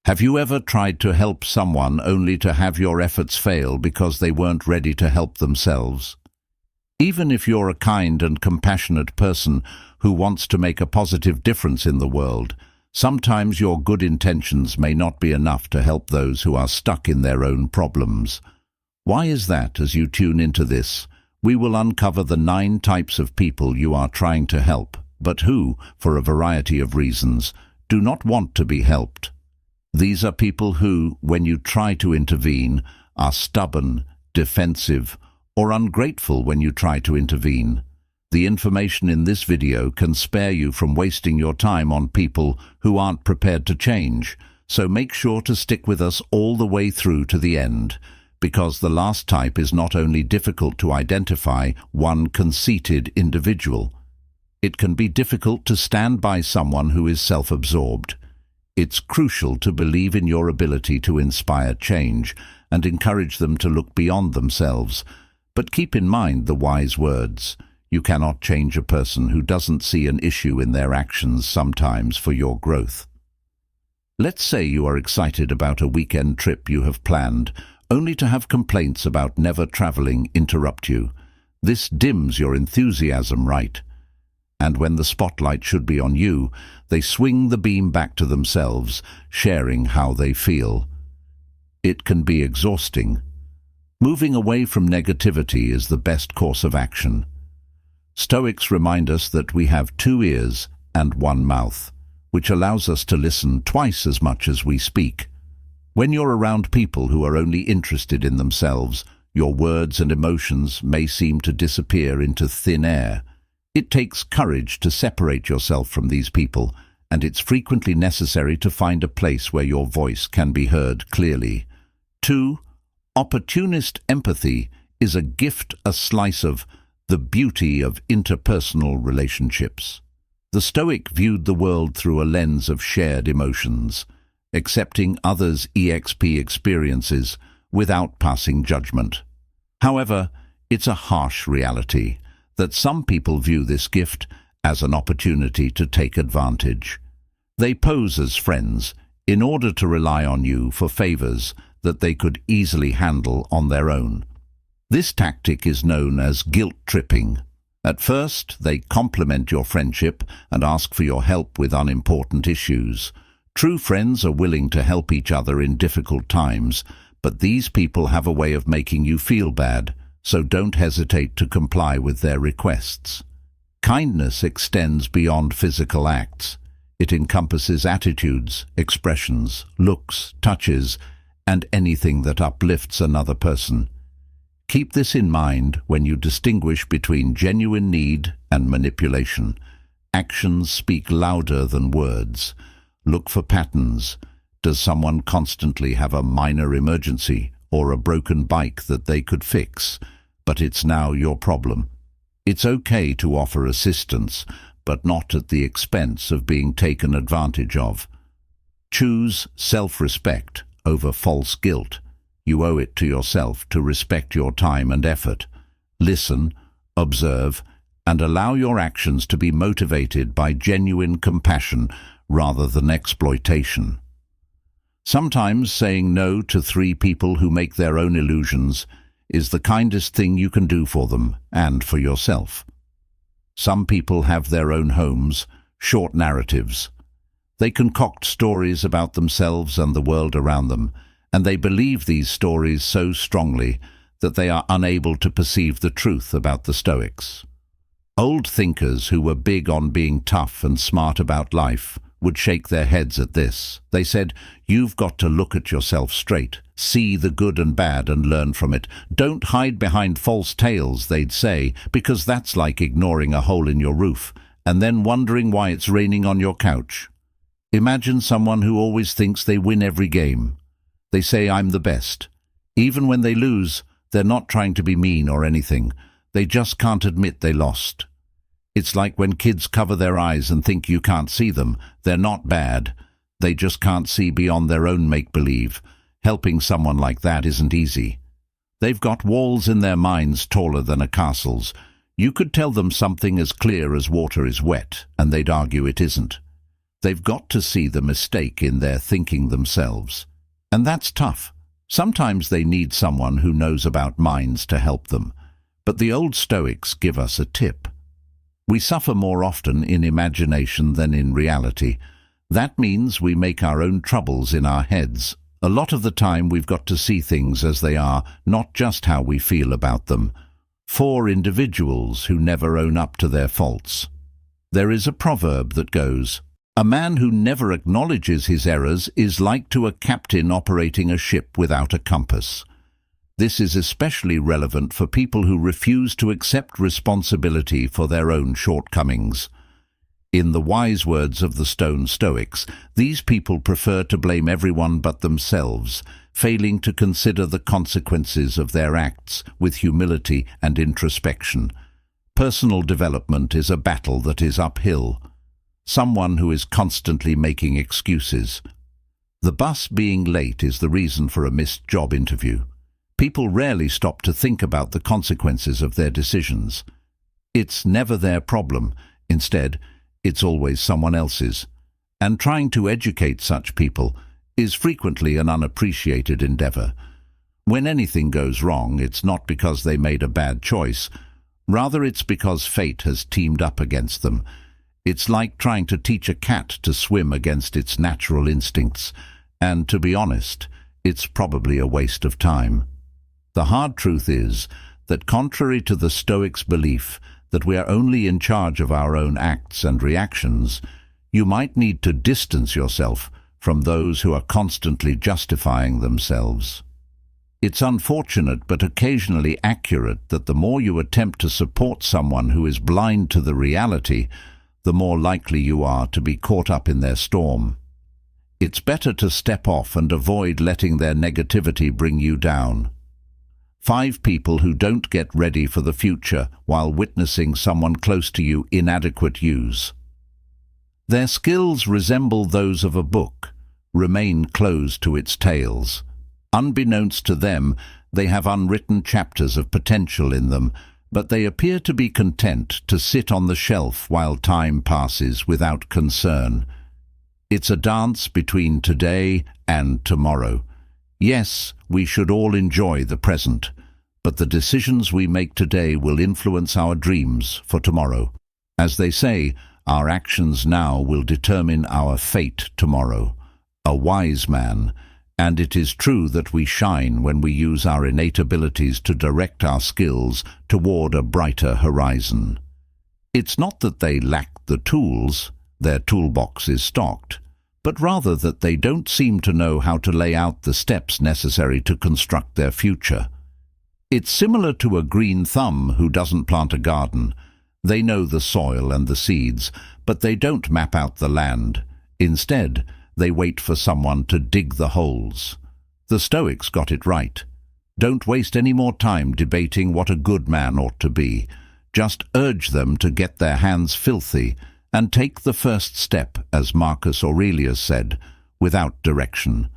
Have you ever tried to help someone only to have your efforts fail because they weren't ready to help themselves? Even if you're a kind and compassionate person who wants to make a positive difference in the world, sometimes your good intentions may not be enough to help those who are stuck in their own problems. Why is that? As you tune into this, we will uncover the 9 types of people you are trying to help, but who, for a variety of reasons, do not want to be helped. These are people who, when you try to intervene, are stubborn, defensive, or ungrateful when you try to intervene. The information in this video can spare you from wasting your time on people who aren't prepared to change, so make sure to stick with us all the way through to the end, because the last type is not only difficult to identify, one conceited individual. It can be difficult to stand by someone who is self-absorbed. It's crucial to believe in your ability to inspire change and encourage them to look beyond themselves. But keep in mind the wise words. You cannot change a person who doesn't see an issue in their actions sometimes for your growth. Let's say you are excited about a weekend trip you have planned, only to have complaints about never traveling interrupt you. This dims your enthusiasm, right? And when the spotlight should be on you, they swing the beam back to themselves, sharing how they feel. It can be exhausting. Moving away from negativity is the best course of action. Stoics remind us that we have 2 ears and 1 mouth, which allows us to listen twice as much as we speak. When you're around people who are only interested in themselves, your words and emotions may seem to disappear into thin air. It takes courage to separate yourself from these people, and it's frequently necessary to find a place where your voice can be heard clearly. 2. Opportunist empathy is a gift, a slice of the beauty of interpersonal relationships. The Stoic viewed the world through a lens of shared emotions, accepting others' experiences without passing judgment. However, it's a harsh reality that some people view this gift as an opportunity to take advantage. They pose as friends in order to rely on you for favors that they could easily handle on their own. This tactic is known as guilt-tripping. At first, they compliment your friendship and ask for your help with unimportant issues. True friends are willing to help each other in difficult times, but these people have a way of making you feel bad, so don't hesitate to comply with their requests. Kindness extends beyond physical acts. It encompasses attitudes, expressions, looks, touches, and anything that uplifts another person. Keep this in mind when you distinguish between genuine need and manipulation. Actions speak louder than words. Look for patterns. Does someone constantly have a minor emergency or a broken bike that they could fix, but it's now your problem? It's okay to offer assistance, but not at the expense of being taken advantage of. Choose self-respect over false guilt. You owe it to yourself to respect your time and effort. Listen, observe, and allow your actions to be motivated by genuine compassion rather than exploitation. Sometimes saying no to 3 people who make their own illusions is the kindest thing you can do for them and for yourself. Some people have their own homes, short narratives. They concoct stories about themselves and the world around them, and they believe these stories so strongly that they are unable to perceive the truth about the Stoics. Old thinkers who were big on being tough and smart about life would shake their heads at this. They said, "You've got to look at yourself straight, see the good and bad and learn from it. Don't hide behind false tales," they'd say, because that's like ignoring a hole in your roof and then wondering why it's raining on your couch. Imagine someone who always thinks they win every game. They say, "I'm the best." Even when they lose, they're not trying to be mean or anything. They just can't admit they lost. It's like when kids cover their eyes and think you can't see them. They're not bad. They just can't see beyond their own make-believe. Helping someone like that isn't easy. They've got walls in their minds taller than a castle's. You could tell them something as clear as water is wet, and they'd argue it isn't. They've got to see the mistake in their thinking themselves. And that's tough. Sometimes they need someone who knows about minds to help them. But the old Stoics give us a tip. We suffer more often in imagination than in reality. That means we make our own troubles in our heads. A lot of the time we've got to see things as they are, not just how we feel about them. For individuals who never own up to their faults. There is a proverb that goes, "A man who never acknowledges his errors is like to a captain operating a ship without a compass." This is especially relevant for people who refuse to accept responsibility for their own shortcomings. In the wise words of the stone Stoics, these people prefer to blame everyone but themselves, failing to consider the consequences of their acts with humility and introspection. Personal development is a battle that is uphill. Someone who is constantly making excuses. The bus being late is the reason for a missed job interview. People rarely stop to think about the consequences of their decisions. It's never their problem. Instead, it's always someone else's. And trying to educate such people is frequently an unappreciated endeavor. When anything goes wrong, it's not because they made a bad choice. Rather, it's because fate has teamed up against them. It's like trying to teach a cat to swim against its natural instincts. And to be honest, it's probably a waste of time. The hard truth is that contrary to the Stoics' belief that we are only in charge of our own acts and reactions, you might need to distance yourself from those who are constantly justifying themselves. It's unfortunate but occasionally accurate that the more you attempt to support someone who is blind to the reality, the more likely you are to be caught up in their storm. It's better to step off and avoid letting their negativity bring you down. 5 people who don't get ready for the future while witnessing someone close to you inadequate use. Their skills resemble those of a book, remain closed to its tales. Unbeknownst to them, they have unwritten chapters of potential in them, but they appear to be content to sit on the shelf while time passes without concern. It's a dance between today and tomorrow. Yes, we should all enjoy the present, but the decisions we make today will influence our dreams for tomorrow. As they say, our actions now will determine our fate tomorrow. A wise man, and it is true that we shine when we use our innate abilities to direct our skills toward a brighter horizon. It's not that they lack the tools, their toolbox is stocked, but rather that they don't seem to know how to lay out the steps necessary to construct their future. It's similar to a green thumb who doesn't plant a garden. They know the soil and the seeds, but they don't map out the land. Instead, they wait for someone to dig the holes. The Stoics got it right. Don't waste any more time debating what a good man ought to be. Just urge them to get their hands filthy and take the first step, as Marcus Aurelius said, without direction.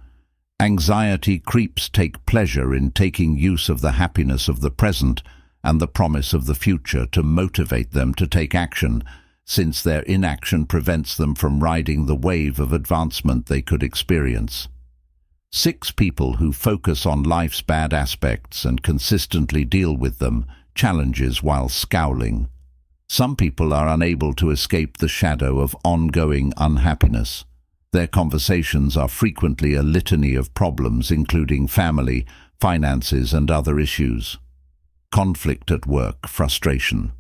Anxiety creeps take pleasure in taking use of the happiness of the present and the promise of the future to motivate them to take action, since their inaction prevents them from riding the wave of advancement they could experience. 6 people who focus on life's bad aspects and consistently deal with them, challenges while scowling. Some people are unable to escape the shadow of ongoing unhappiness. Their conversations are frequently a litany of problems, including family, finances, and other issues. Conflict at work, frustration.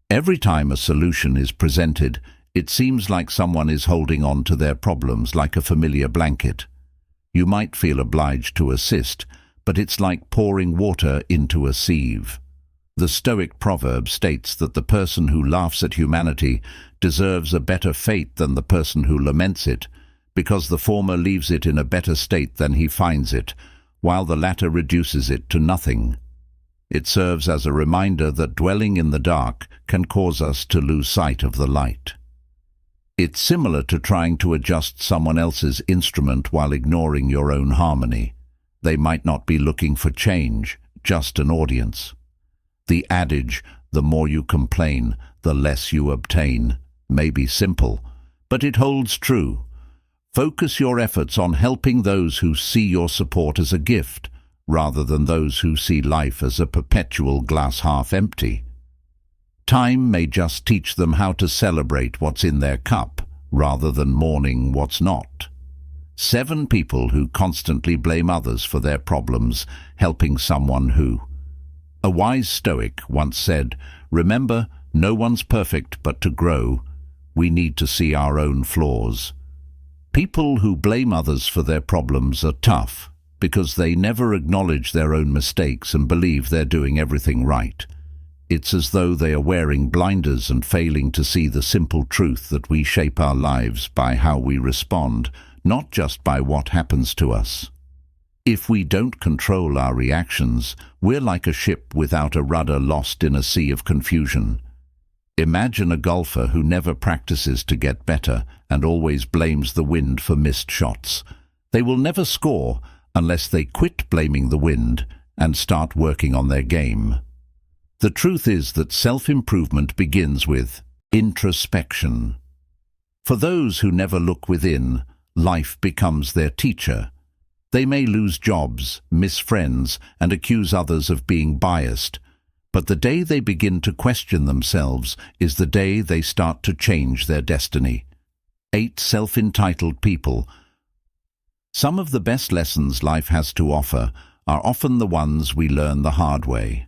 Every time a solution is presented, it seems like someone is holding on to their problems like a familiar blanket. You might feel obliged to assist, but it's like pouring water into a sieve. The Stoic proverb states that the person who laughs at humanity deserves a better fate than the person who laments it, because the former leaves it in a better state than he finds it, while the latter reduces it to nothing. It serves as a reminder that dwelling in the dark can cause us to lose sight of the light. It's similar to trying to adjust someone else's instrument while ignoring your own harmony. They might not be looking for change, just an audience. The adage, "the more you complain, the less you obtain," may be simple, but it holds true. Focus your efforts on helping those who see your support as a gift, rather than those who see life as a perpetual glass half empty. Time may just teach them how to celebrate what's in their cup, rather than mourning what's not. 7 people who constantly blame others for their problems, helping someone who. A wise Stoic once said, "Remember, no one's perfect, but to grow, we need to see our own flaws." People who blame others for their problems are tough, because they never acknowledge their own mistakes and believe they're doing everything right. It's as though they are wearing blinders and failing to see the simple truth that we shape our lives by how we respond, not just by what happens to us. If we don't control our reactions, we're like a ship without a rudder lost in a sea of confusion. Imagine a golfer who never practices to get better and always blames the wind for missed shots. They will never score unless they quit blaming the wind and start working on their game. The truth is that self-improvement begins with introspection. For those who never look within, life becomes their teacher. They may lose jobs, miss friends, and accuse others of being biased, but the day they begin to question themselves is the day they start to change their destiny. 8 self-entitled people. Some of the best lessons life has to offer are often the ones we learn the hard way.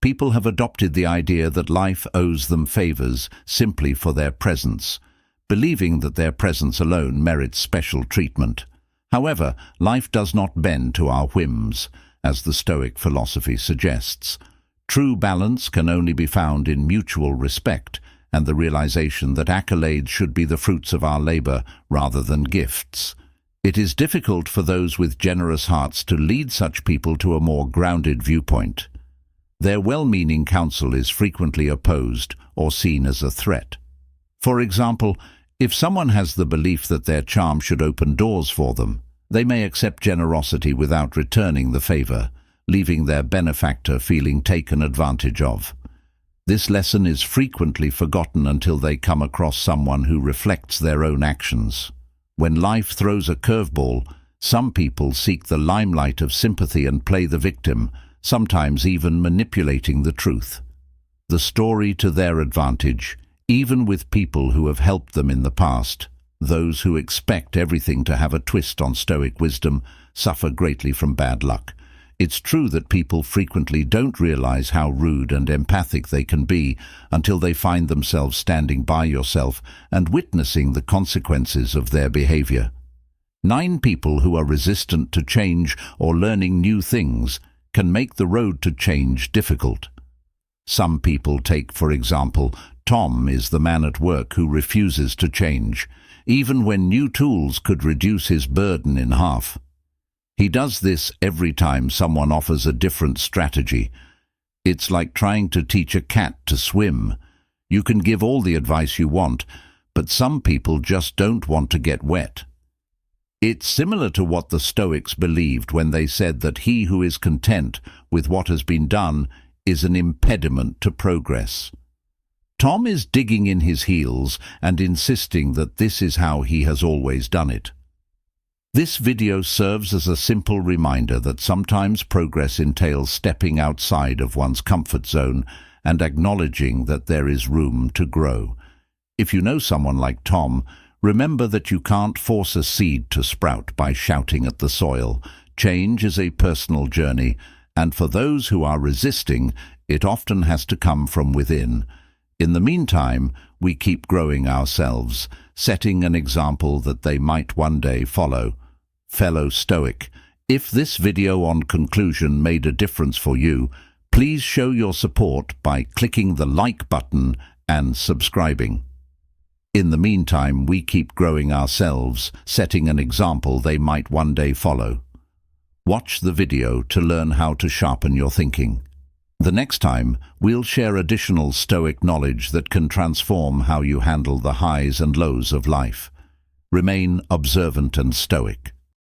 People have adopted the idea that life owes them favors simply for their presence, believing that their presence alone merits special treatment. However, life does not bend to our whims, as the Stoic philosophy suggests. True balance can only be found in mutual respect and the realization that accolades should be the fruits of our labor rather than gifts. It is difficult for those with generous hearts to lead such people to a more grounded viewpoint. Their well-meaning counsel is frequently opposed or seen as a threat. For example, if someone has the belief that their charm should open doors for them, they may accept generosity without returning the favor, leaving their benefactor feeling taken advantage of. This lesson is frequently forgotten until they come across someone who reflects their own actions. When life throws a curveball, some people seek the limelight of sympathy and play the victim, sometimes even manipulating the truth. The story to their advantage, even with people who have helped them in the past. Those who expect everything to have a twist on Stoic wisdom suffer greatly from bad luck. It's true that people frequently don't realize how rude and empathic they can be until they find themselves standing by yourself and witnessing the consequences of their behavior. 9 people who are resistant to change or learning new things can make the road to change difficult. Some people take, for example, Tom is the man at work who refuses to change, even when new tools could reduce his burden in half. He does this every time someone offers a different strategy. It's like trying to teach a cat to swim. You can give all the advice you want, but some people just don't want to get wet. It's similar to what the Stoics believed when they said that he who is content with what has been done is an impediment to progress. Tom is digging in his heels and insisting that this is how he has always done it. This video serves as a simple reminder that sometimes progress entails stepping outside of one's comfort zone and acknowledging that there is room to grow. If you know someone like Tom, remember that you can't force a seed to sprout by shouting at the soil. Change is a personal journey, and for those who are resisting, it often has to come from within. In the meantime, we keep growing ourselves, setting an example that they might one day follow. Fellow Stoic, if this video on conclusion made a difference for you, please show your support by clicking the like button and subscribing. In the meantime, we keep growing ourselves, setting an example they might one day follow. Watch the video to learn how to sharpen your thinking. The next time, we'll share additional Stoic knowledge that can transform how you handle the highs and lows of life. Remain observant and stoic.